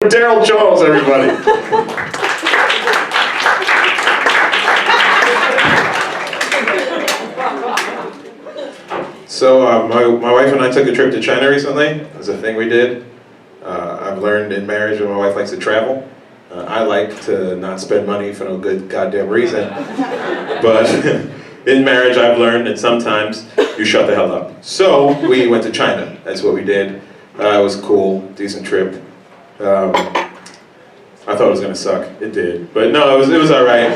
Darryl Charles, everybody. So my wife and I took a trip to China recently. It was a thing we did. I've learned in marriage when my wife likes to travel. I like to not spend money for no good goddamn reason. But in marriage I've learned that sometimes you shut the hell up. So we went to China. That's what we did. It was cool, decent trip. I thought it was gonna suck. It did. But no, it was alright.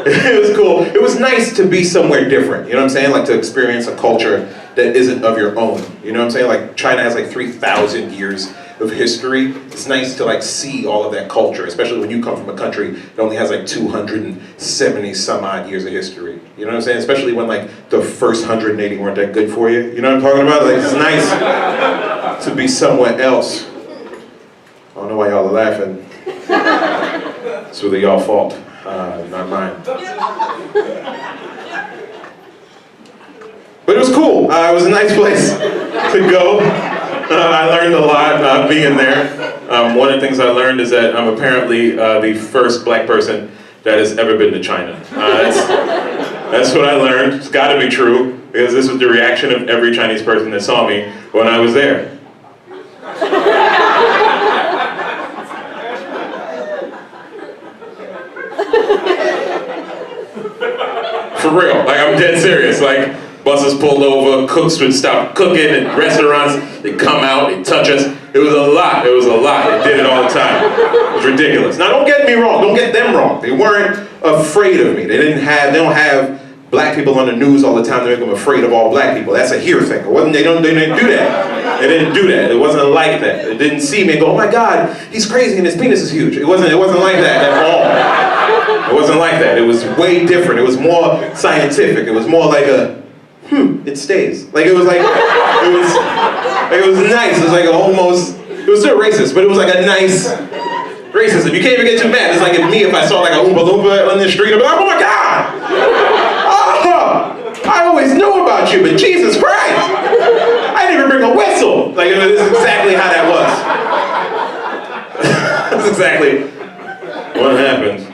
It was cool. It was nice to be somewhere different. You know what I'm saying? Like to experience a culture that isn't of your own. You know what I'm saying? Like China has like 3,000 years of history. It's nice to like see all of that culture, especially when you come from a country that only has like 270 some odd years of history. You know what I'm saying? Especially when like the first 180 weren't that good for you. You know what I'm talking about? Like it's nice to be somewhere else. I don't know why y'all are laughing. It's really y'all's fault, not mine. But it was cool. It was a nice place to go. I learned a lot being there. One of the things I learned is that I'm apparently the first black person that has ever been to China. That's what I learned. It's got to be true, because this was the reaction of every Chinese person that saw me when I was there. For real, like I'm dead serious. Like buses pulled over, cooks would stop cooking, and restaurants, they come out, they touch us. It was a lot, They did it all the time. It was ridiculous. Now don't get me wrong, don't get them wrong. They weren't afraid of me. They don't have black people on the news all the time to make them afraid of all black people. That's a here thing. They didn't do that. They didn't do that. It wasn't like that. They didn't see me and go, oh my God, he's crazy and his penis is huge. It wasn't like that at all. It wasn't like that. It was way different. It was more scientific. It was more like a, it stays. Like it was nice. It was like it was still racist, but it was like a nice racism. You can't even get too mad. It's like if I saw like a Oompa Loompa on the street, I'd be like, oh my God! Oh, I always knew about you, but Jesus Christ! I didn't even bring a whistle! Like, this is exactly how that was. That's exactly what happened.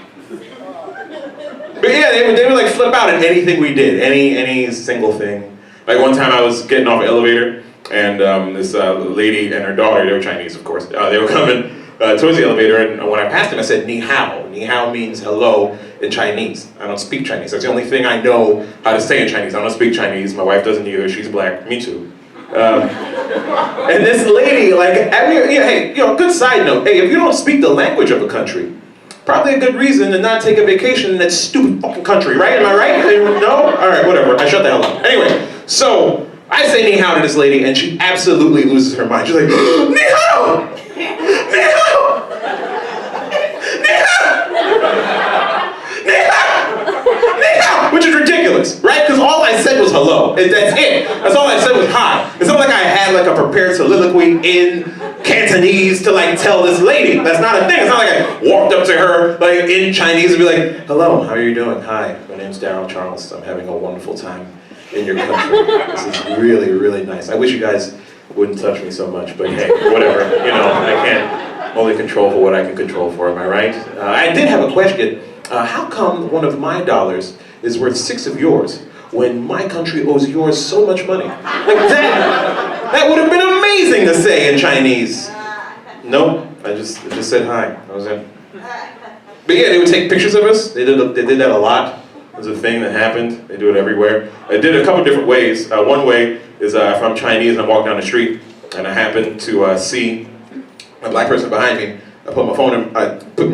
But yeah, they would like flip out at anything we did, any single thing. Like one time I was getting off an elevator, and this lady and her daughter, they were Chinese of course, they were coming towards the elevator, and when I passed them I said, ni hao. Ni hao means hello in Chinese. I don't speak Chinese. That's the only thing I know how to say in Chinese. I don't speak Chinese. My wife doesn't either. She's black. Me too. And this lady, like, hey, good side note. Hey, if you don't speak the language of a country, probably a good reason to not take a vacation in that stupid fucking country, right? Am I right? No? Alright, whatever. I shut the hell up. Anyway, so I say ni hao to this lady, and she absolutely loses her mind. She's like, ni hao! Ni hao! Ni hao! Ni hao! Ni hao! Which is ridiculous, right? Because all I said was hello. And that's it. That's all I said was hi. It's not like I had like a prepared soliloquy in Cantonese to like tell this lady. That's not a thing. It's not like I walked up to her like in Chinese and be like, hello, how are you doing? Hi, my name's Darryl Charles. I'm having a wonderful time in your country. This is really, really nice. I wish you guys wouldn't touch me so much, but hey, whatever. I can't only control for what I can control for, am I right? I did have a question. How come one of my dollars is worth 6 of yours when my country owes yours so much money? Like that would have been amazing to say in Chinese. Nope, I just said hi. That was it. But yeah, they would take pictures of us. They did that a lot. It was a thing that happened. They do it everywhere. I did it a couple different ways. One way is if I'm Chinese and I'm walking down the street and I happen to see a black person behind me, I put my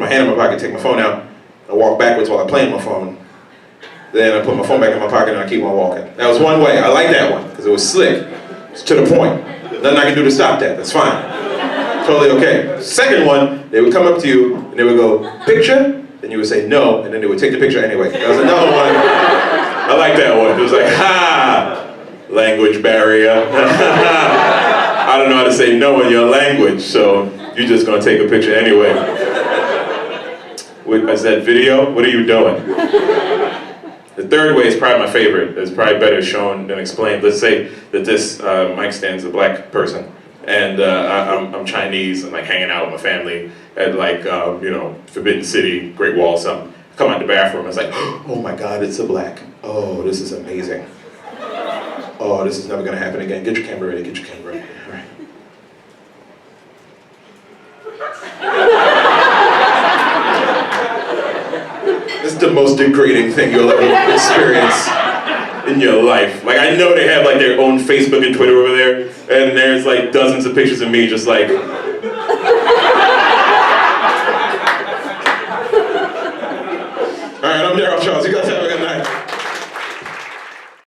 hand in my pocket, take my phone out, I walk backwards while I'm playing my phone. Then I put my phone back in my pocket and I keep on walking. That was one way. I like that one because it was slick. It's to the point. Nothing I can do to stop that. That's fine. Totally okay. Second one, they would come up to you and they would go, picture? Then you would say no, and then they would take the picture anyway. That was another one. I like that one. It was like, ha! Language barrier. I don't know how to say no in your language, so you're just gonna take a picture anyway. Is that video? What are you doing? The third way is probably my favorite. It's probably better shown than explained. Let's say that this mic stand's a black person, and I'm Chinese and like hanging out with my family at like Forbidden City, Great Wall, something. Come out the bathroom, it's like, oh my God, it's a black. Oh, this is amazing. Oh, this is never gonna happen again. Get your camera ready, get your camera ready. All right. This is the most degrading thing you'll ever experience in your life. Like, I know they have like their own Facebook and Twitter over there, and there's like dozens of pictures of me just like, Alright, I'm Darryl Charles. You guys have